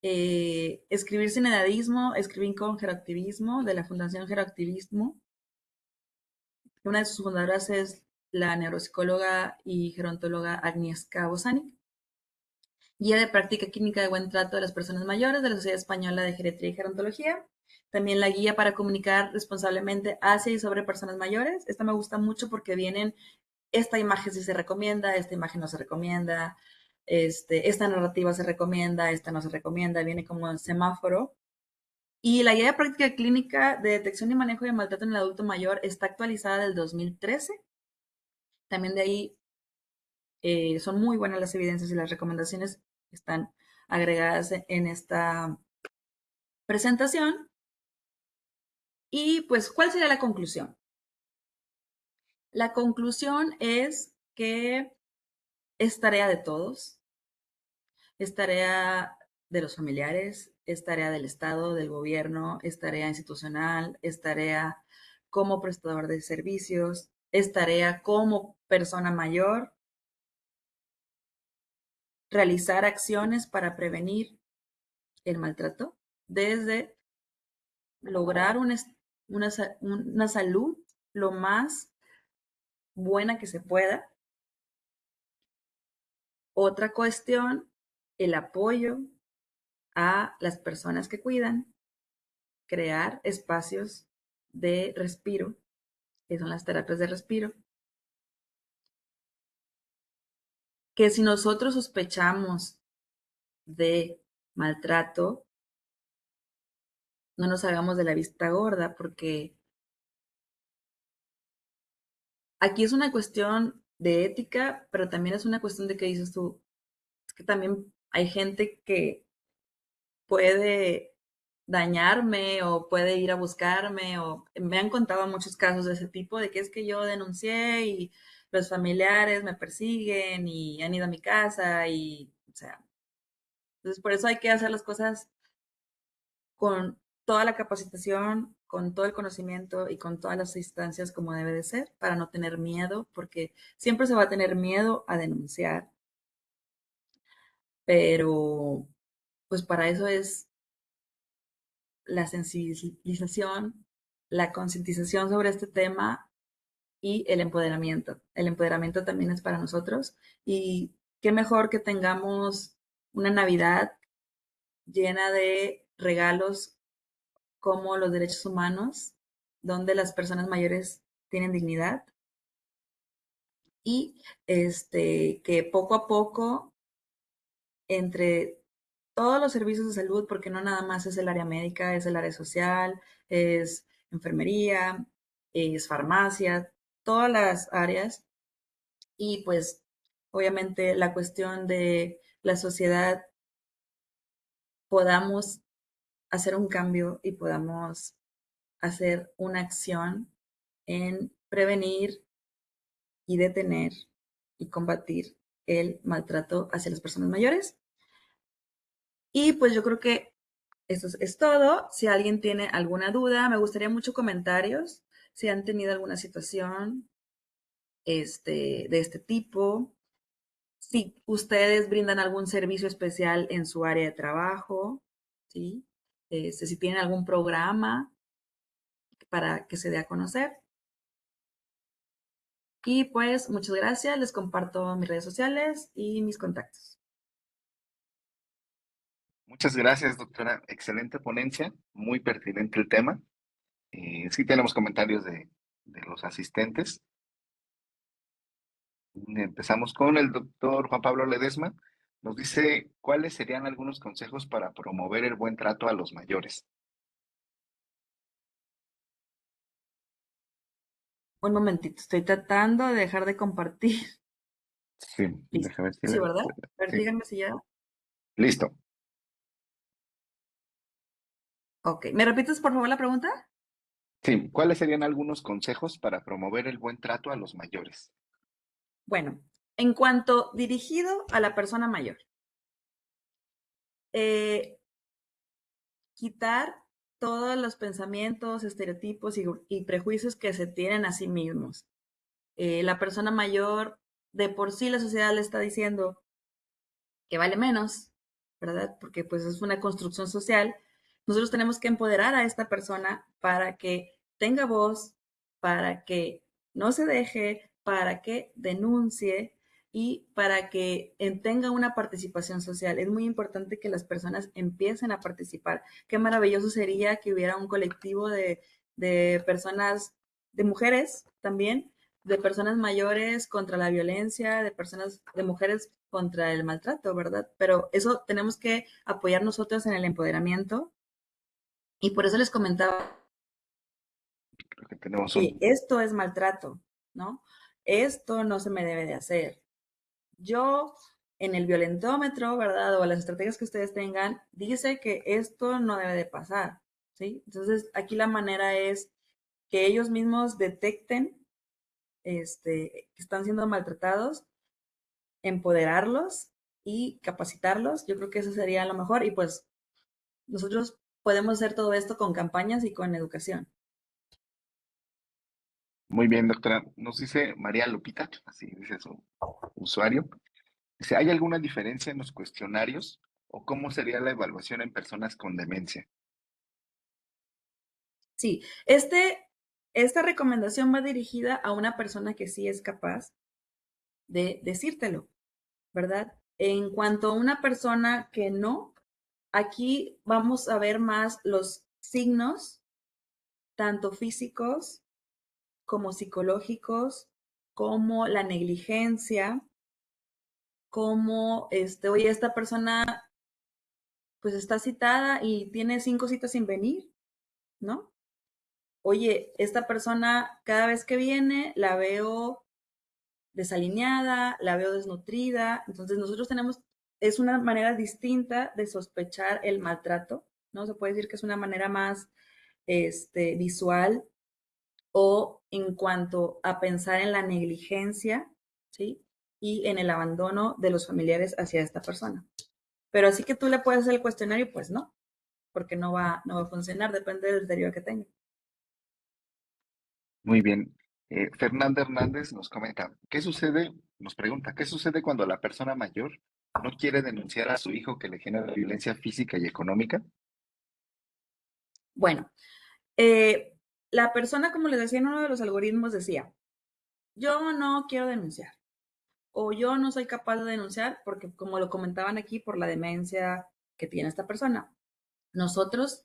Escribir sin edadismo, escribir con geroactivismo, de la Fundación Geroactivismo. Una de sus fundadoras es la neuropsicóloga y gerontóloga Agnieszka Bosanic. Guía de práctica clínica de buen trato de las personas mayores de la Sociedad Española de Geriatría y Gerontología. También la guía para comunicar responsablemente hacia y sobre personas mayores. Esta me gusta mucho porque vienen, esta imagen sí se recomienda, esta imagen no se recomienda, esta narrativa se recomienda, esta no se recomienda, viene como un semáforo. Y la guía de práctica clínica de detección y manejo de maltrato en el adulto mayor está actualizada del 2013. También de ahí son muy buenas las evidencias y las recomendaciones que están agregadas en esta presentación. Y pues, ¿cuál sería la conclusión? La conclusión es que es tarea de todos. es tarea de los familiares, es tarea del Estado, del gobierno, es tarea institucional, es tarea como prestador de servicios, es tarea como persona mayor realizar acciones para prevenir el maltrato, desde lograr una salud lo más buena que se pueda. Otra cuestión, el apoyo a las personas que cuidan, crear espacios de respiro, que son las terapias de respiro, que si nosotros sospechamos de maltrato, no nos hagamos de la vista gorda, porque aquí es una cuestión de ética, pero también es una cuestión de que dices tú, es que también hay gente que puede dañarme o puede ir a buscarme, o me han contado muchos casos de ese tipo, de que es que yo denuncié y los familiares me persiguen y han ido a mi casa y, o sea, entonces por eso hay que hacer las cosas con toda la capacitación, con todo el conocimiento y con todas las instancias como debe de ser, para no tener miedo, porque siempre se va a tener miedo a denunciar, pero pues para eso es la sensibilización, la concientización sobre este tema y el empoderamiento. El empoderamiento también es para nosotros y qué mejor que tengamos una Navidad llena de regalos como los derechos humanos, donde las personas mayores tienen dignidad y que poco a poco entre todos los servicios de salud, porque no nada más es el área médica, es el área social, es enfermería, es farmacia, todas las áreas. Y pues obviamente la cuestión de la sociedad podamos hacer un cambio y podamos hacer una acción en prevenir y detener y combatir el maltrato hacia las personas mayores. Y pues yo creo que eso es todo. Si alguien tiene alguna duda, me gustaría mucho comentarios. Si han tenido alguna situación de este tipo. Si ustedes brindan algún servicio especial en su área de trabajo, ¿sí? Si tienen algún programa para que se dé a conocer. Y pues muchas gracias. Les comparto mis redes sociales y mis contactos. Muchas gracias, doctora. Excelente ponencia, muy pertinente el tema. Sí tenemos comentarios de los asistentes. Empezamos con el doctor Juan Pablo Ledesma. Nos dice, ¿cuáles serían algunos consejos para promover el buen trato a los mayores? Un momentito, estoy tratando de dejar de compartir. Sí, Listo. déjame ver si Sí, ¿verdad? A ver, sí, díganme si ya. listo. Ok. ¿Me repites por favor la pregunta? Sí, ¿cuáles serían algunos consejos para promover el buen trato a los mayores? Bueno, en cuanto dirigido a la persona mayor, eh, quitar todos los pensamientos, estereotipos y prejuicios que se tienen a sí mismos. La persona mayor, de por sí la sociedad le está diciendo que vale menos, ¿verdad? Porque pues es una construcción social. Nosotros tenemos que empoderar a esta persona para que tenga voz, para que no se deje, para que denuncie y para que tenga una participación social. Es muy importante que las personas empiecen a participar. Qué maravilloso sería que hubiera un colectivo de personas, de mujeres también, de personas mayores contra la violencia, de personas, de mujeres contra el maltrato, ¿verdad? Pero eso tenemos que apoyar nosotros en el empoderamiento y por eso les comentaba Creo que tenemos que un... esto es maltrato, ¿no? Esto no se me debe de hacer. Yo en el violentómetro, ¿verdad? O las estrategias que ustedes tengan, dice que esto no debe de pasar, ¿sí? Entonces, aquí la manera es que ellos mismos detecten que están siendo maltratados, empoderarlos y capacitarlos. Yo creo que eso sería lo mejor y pues nosotros podemos hacer todo esto con campañas y con educación. Muy bien, doctora. Nos dice María Lupita, así dice su usuario. Dice, ¿hay alguna diferencia en los cuestionarios o cómo sería la evaluación en personas con demencia? Sí, esta recomendación va dirigida a una persona que sí es capaz de decírtelo, ¿verdad? En cuanto a una persona que no, aquí vamos a ver más los signos, tanto físicos como psicológicos, como la negligencia, como oye, esta persona pues está citada y tiene 5 citas sin venir, ¿no? Oye, esta persona cada vez que viene la veo desalineada, la veo desnutrida, entonces nosotros tenemos, es una manera distinta de sospechar el maltrato, ¿no? Se puede decir que es una manera más visual o en cuanto a pensar en la negligencia, ¿sí? Y en el abandono de los familiares hacia esta persona. Pero así que tú le puedes hacer el cuestionario, pues no, porque no va a funcionar, depende del deterioro que tenga. Muy bien. Fernanda Hernández nos comenta, ¿qué sucede? Nos pregunta, ¿qué sucede cuando la persona mayor no quiere denunciar a su hijo que le genera violencia física y económica? Bueno, la persona, como les decía en uno de los algoritmos, decía, yo no quiero denunciar o yo no soy capaz de denunciar porque, como lo comentaban aquí, por la demencia que tiene esta persona. Nosotros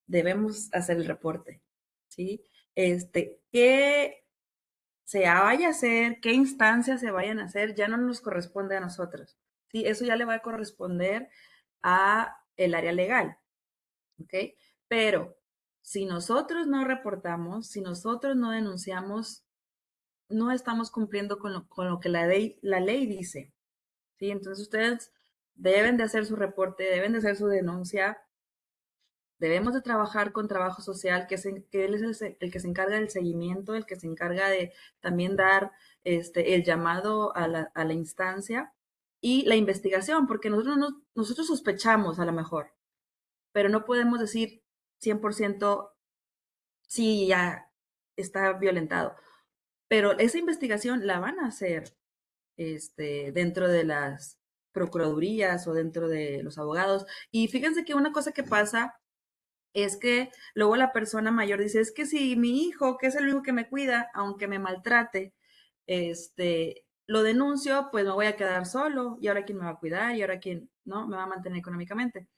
debemos hacer el reporte, ¿sí? ¿Qué se vaya a hacer, qué instancias se vayan a hacer, ya no nos corresponde a nosotros, ¿sí? Eso ya le va a corresponder a el área legal, ¿ok? Pero si nosotros no reportamos, si nosotros no denunciamos, no estamos cumpliendo con lo que la ley dice, ¿sí? Entonces ustedes deben de hacer su reporte, deben de hacer su denuncia. Debemos de trabajar con trabajo social, que él es el que se encarga del seguimiento, el que se encarga de también dar el llamado a la instancia y la investigación, porque nosotros sospechamos a lo mejor, pero no podemos decir 100% si ya está violentado. Pero esa investigación la van a hacer dentro de las procuradurías o dentro de los abogados. Y fíjense que una cosa que pasa es que luego la persona mayor dice, es que si mi hijo, que es el único que me cuida, aunque me maltrate, lo denuncio, pues me voy a quedar solo, y ahora quién me va a cuidar, y ahora quién, ¿no? Me va a mantener económicamente.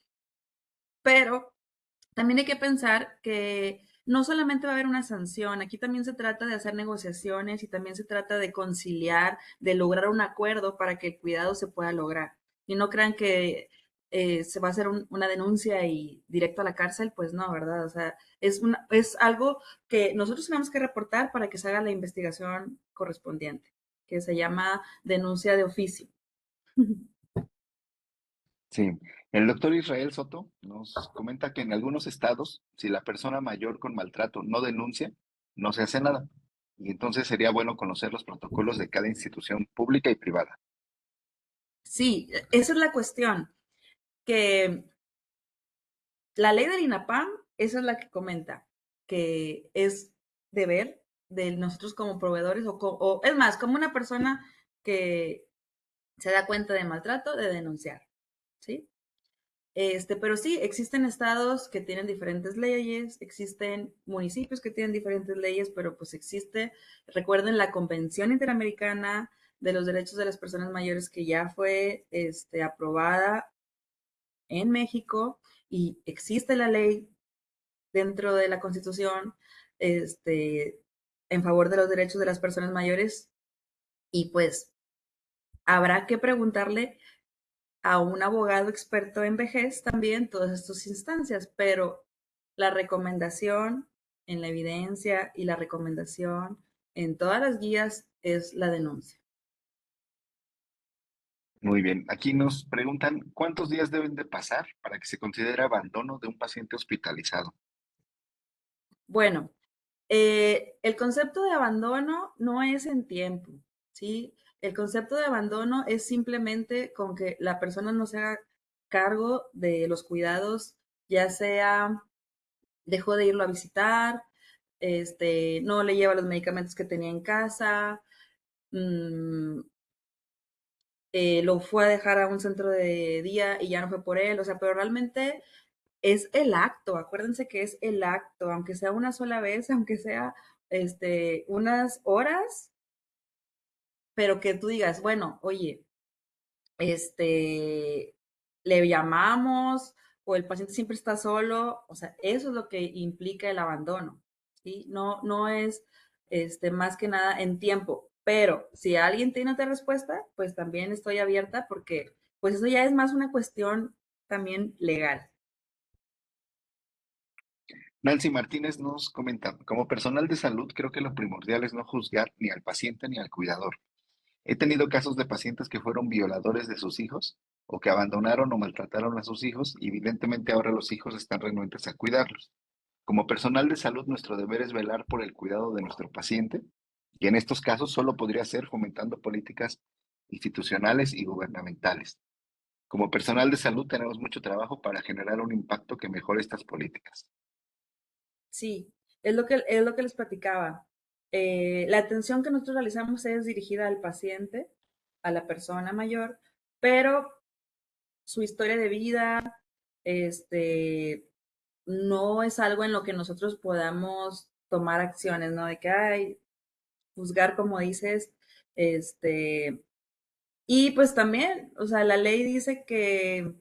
Pero también hay que pensar que no solamente va a haber una sanción, aquí también se trata de hacer negociaciones y también se trata de conciliar, de lograr un acuerdo para que el cuidado se pueda lograr. Y no crean que se va a hacer una denuncia y directo a la cárcel, pues no, ¿verdad? O sea, es algo que nosotros tenemos que reportar para que se haga la investigación correspondiente, que se llama denuncia de oficio. Sí, el doctor Israel Soto nos comenta que en algunos estados, si la persona mayor con maltrato no denuncia, no se hace nada. Y entonces sería bueno conocer los protocolos de cada institución pública y privada. Sí, esa es la cuestión, que la ley del INAPAM, esa es la que comenta, que es deber de nosotros como proveedores o es más, como una persona que se da cuenta de maltrato, de denunciar, ¿sí? Pero sí, existen estados que tienen diferentes leyes, existen municipios que tienen diferentes leyes, pero pues existe, recuerden la Convención Interamericana de los Derechos de las Personas Mayores que ya fue aprobada en México y existe la ley dentro de la Constitución este, en favor de los derechos de las personas mayores y pues habrá que preguntarle a un abogado experto en vejez también todas estas instancias, pero la recomendación en la evidencia y la recomendación en todas las guías es la denuncia. Muy bien, aquí nos preguntan cuántos días deben de pasar para que se considere abandono de un paciente hospitalizado. Bueno, el concepto de abandono no es en tiempo, ¿sí? El concepto de abandono es simplemente con que la persona no se haga cargo de los cuidados, ya sea dejó de irlo a visitar, no le lleva los medicamentos que tenía en casa, mm, lo fue a dejar a un centro de día y ya no fue por él, o sea, pero realmente es el acto, acuérdense que es el acto, aunque sea una sola vez, aunque sea unas horas, pero que tú digas, bueno, oye, este, le llamamos o el paciente siempre está solo, o sea, eso es lo que implica el abandono, ¿sí? No, no es más que nada en tiempo, pero si alguien tiene otra respuesta, pues también estoy abierta porque pues eso ya es más una cuestión también legal. Nancy Martínez nos comenta, como personal de salud, creo que lo primordial es no juzgar ni al paciente ni al cuidador. He tenido casos de pacientes que fueron violadores de sus hijos o que abandonaron o maltrataron a sus hijos y evidentemente ahora los hijos están renuentes a cuidarlos. Como personal de salud, nuestro deber es velar por el cuidado de nuestro paciente y en estos casos solo podría ser fomentando políticas institucionales y gubernamentales. Como personal de salud tenemos mucho trabajo para generar un impacto que mejore estas políticas. Sí, es lo que les platicaba. La atención que nosotros realizamos es dirigida al paciente, a la persona mayor, pero su historia de vida, este, no es algo en lo que nosotros podamos tomar acciones, ¿no? De que, ay, juzgar como dices, este, y pues también, o sea, la ley dice que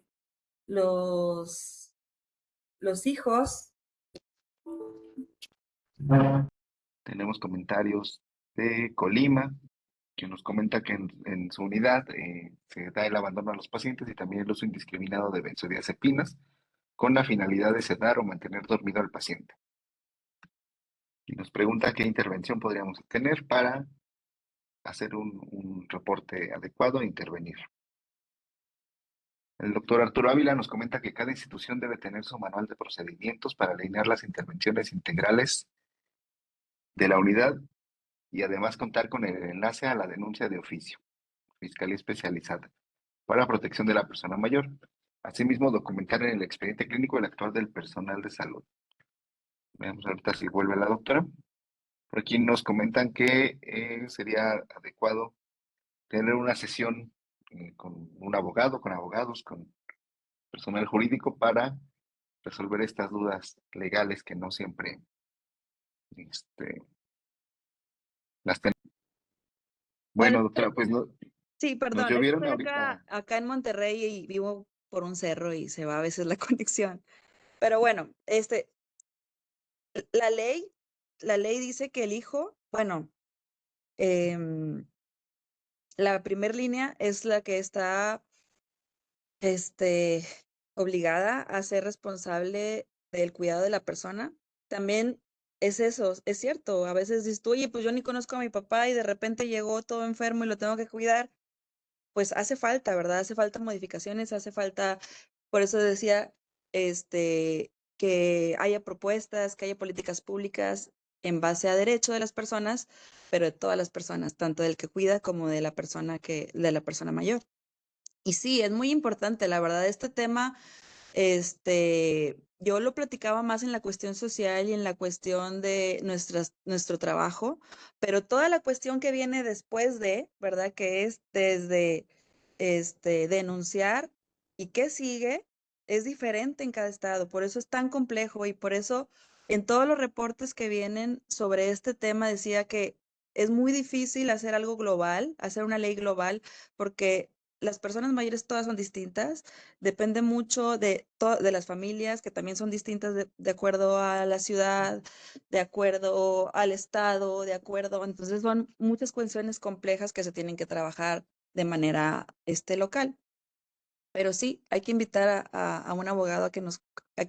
los, los hijos, Tenemos comentarios de Colima, que nos comenta que en su unidad se da el abandono a los pacientes y también el uso indiscriminado de benzodiazepinas con la finalidad de sedar o mantener dormido al paciente. Y nos pregunta qué intervención podríamos tener para hacer un reporte adecuado e intervenir. El doctor Arturo Ávila nos comenta que cada institución debe tener su manual de procedimientos para alinear las intervenciones integrales de la unidad y además contar con el enlace a la denuncia de oficio, Fiscalía Especializada, para protección de la persona mayor. Asimismo, documentar en el expediente clínico el actuar del personal de salud. Veamos ahorita si vuelve la doctora. Por aquí nos comentan que sería adecuado tener una sesión con un abogado, con abogados, con personal jurídico para resolver estas dudas legales que no siempre este, las tenemos. Bueno, Bueno, doctora, pues sí, nos perdón, llovieron estoy acá, ahorita. acá en Monterrey y vivo por un cerro y se va a veces la conexión. Pero bueno, la ley, la ley dice que el hijo, bueno, em, la primer línea es la que está, este, obligada a ser responsable del cuidado de la persona. También es eso, es cierto. A veces dices tú, oye, pues yo ni conozco a mi papá y de repente llegó todo enfermo y lo tengo que cuidar. Pues hace falta, ¿verdad? Hace falta modificaciones, hace falta, por eso decía, que haya propuestas, que haya políticas públicas en base a derecho de las personas, pero de todas las personas, tanto del que cuida como de la persona mayor. Y sí, es muy importante, la verdad, este tema yo lo platicaba más en la cuestión social y en la cuestión de nuestro trabajo, pero toda la cuestión que viene después de, ¿verdad? Que es desde denunciar y qué sigue, es diferente en cada estado. Por eso es tan complejo y por eso en todos los reportes que vienen sobre este tema decía que es muy difícil hacer algo global, hacer una ley global, porque las personas mayores todas son distintas. Depende mucho de las familias, que también son distintas de acuerdo a la ciudad, de acuerdo al estado, de acuerdo. Entonces son muchas cuestiones complejas que se tienen que trabajar de manera local. Pero sí, hay que invitar a un abogado a que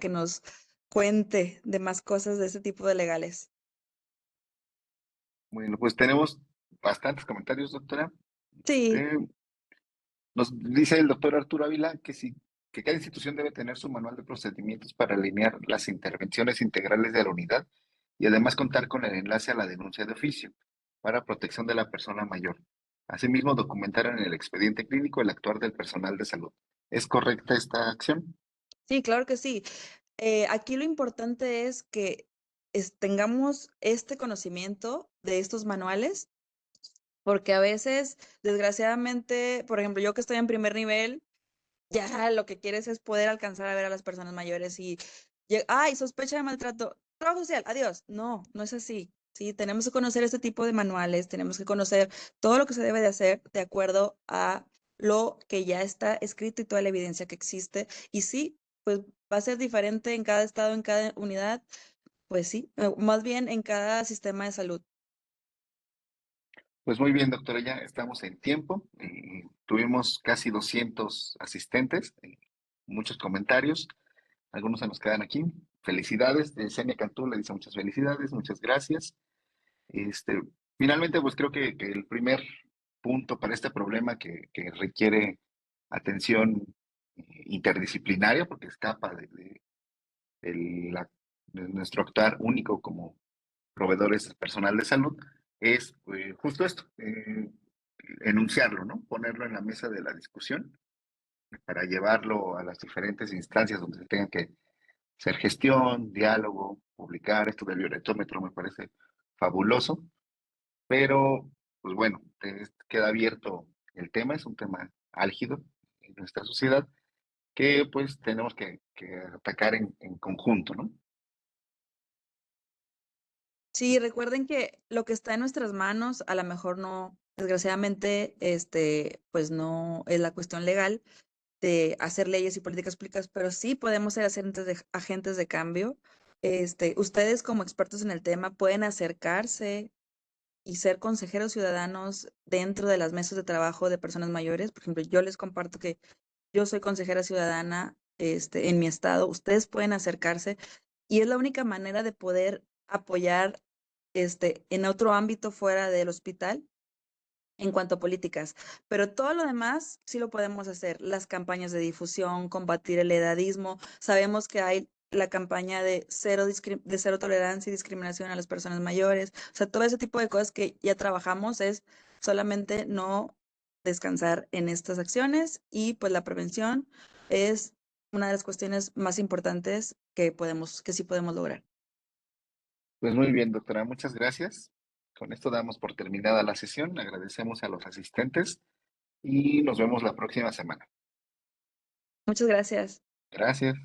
nos cuente de más cosas de ese tipo de legales. Bueno, pues tenemos bastantes comentarios, doctora. Sí, Este, nos dice el doctor Arturo Ávila que sí, que cada institución debe tener su manual de procedimientos para alinear las intervenciones integrales de la unidad y además contar con el enlace a la denuncia de oficio para protección de la persona mayor. Asimismo, documentar en el expediente clínico el actuar del personal de salud. ¿Es correcta esta acción? Sí, claro que sí. Aquí lo importante es que tengamos este conocimiento de estos manuales, porque a veces, desgraciadamente, por ejemplo, yo que estoy en primer nivel, ya lo que quieres es poder alcanzar a ver a las personas mayores y, ay, sospecha de maltrato, trabajo social, adiós. No, no es así. Sí, tenemos que conocer este tipo de manuales, tenemos que conocer todo lo que se debe de hacer de acuerdo a lo que ya está escrito y toda la evidencia que existe. Y sí, pues va a ser diferente en cada estado, en cada unidad, pues sí, más bien en cada sistema de salud. Pues muy bien, doctora, ya estamos en tiempo. Tuvimos casi 200 asistentes, muchos comentarios. Algunos se nos quedan aquí. Felicidades. Senia Cantú le dice muchas felicidades, muchas gracias. Este, Finalmente, pues creo que el primer punto para este problema que requiere atención interdisciplinaria, porque escapa de nuestro actuar único como proveedores personal de salud, es justo esto, enunciarlo, ¿no? Ponerlo en la mesa de la discusión para llevarlo a las diferentes instancias donde se tenga que hacer gestión, diálogo, publicar. Esto del violetómetro me parece fabuloso, pero pues bueno, queda abierto el tema, es un tema álgido en nuestra sociedad que pues tenemos que atacar en conjunto, ¿no? Sí, recuerden que lo que está en nuestras manos, a lo mejor no, desgraciadamente, pues no es la cuestión legal de hacer leyes y políticas públicas, pero sí podemos ser agentes de cambio. Ustedes como expertos en el tema pueden acercarse y ser consejeros ciudadanos dentro de las mesas de trabajo de personas mayores. Por ejemplo, yo les comparto que yo soy consejera ciudadana, en mi estado. Ustedes pueden acercarse y es la única manera de poder apoyar, en otro ámbito fuera del hospital en cuanto a políticas, pero todo lo demás sí lo podemos hacer. Las campañas de difusión, combatir el edadismo. Sabemos que hay la campaña de de cero tolerancia y discriminación a las personas mayores. O sea, todo ese tipo de cosas que ya trabajamos es solamente no descansar en estas acciones y pues la prevención es una de las cuestiones más importantes que sí podemos lograr. Pues muy bien, doctora, muchas gracias. Con esto damos por terminada la sesión. Agradecemos a los asistentes y nos vemos la próxima semana. Muchas gracias. Gracias.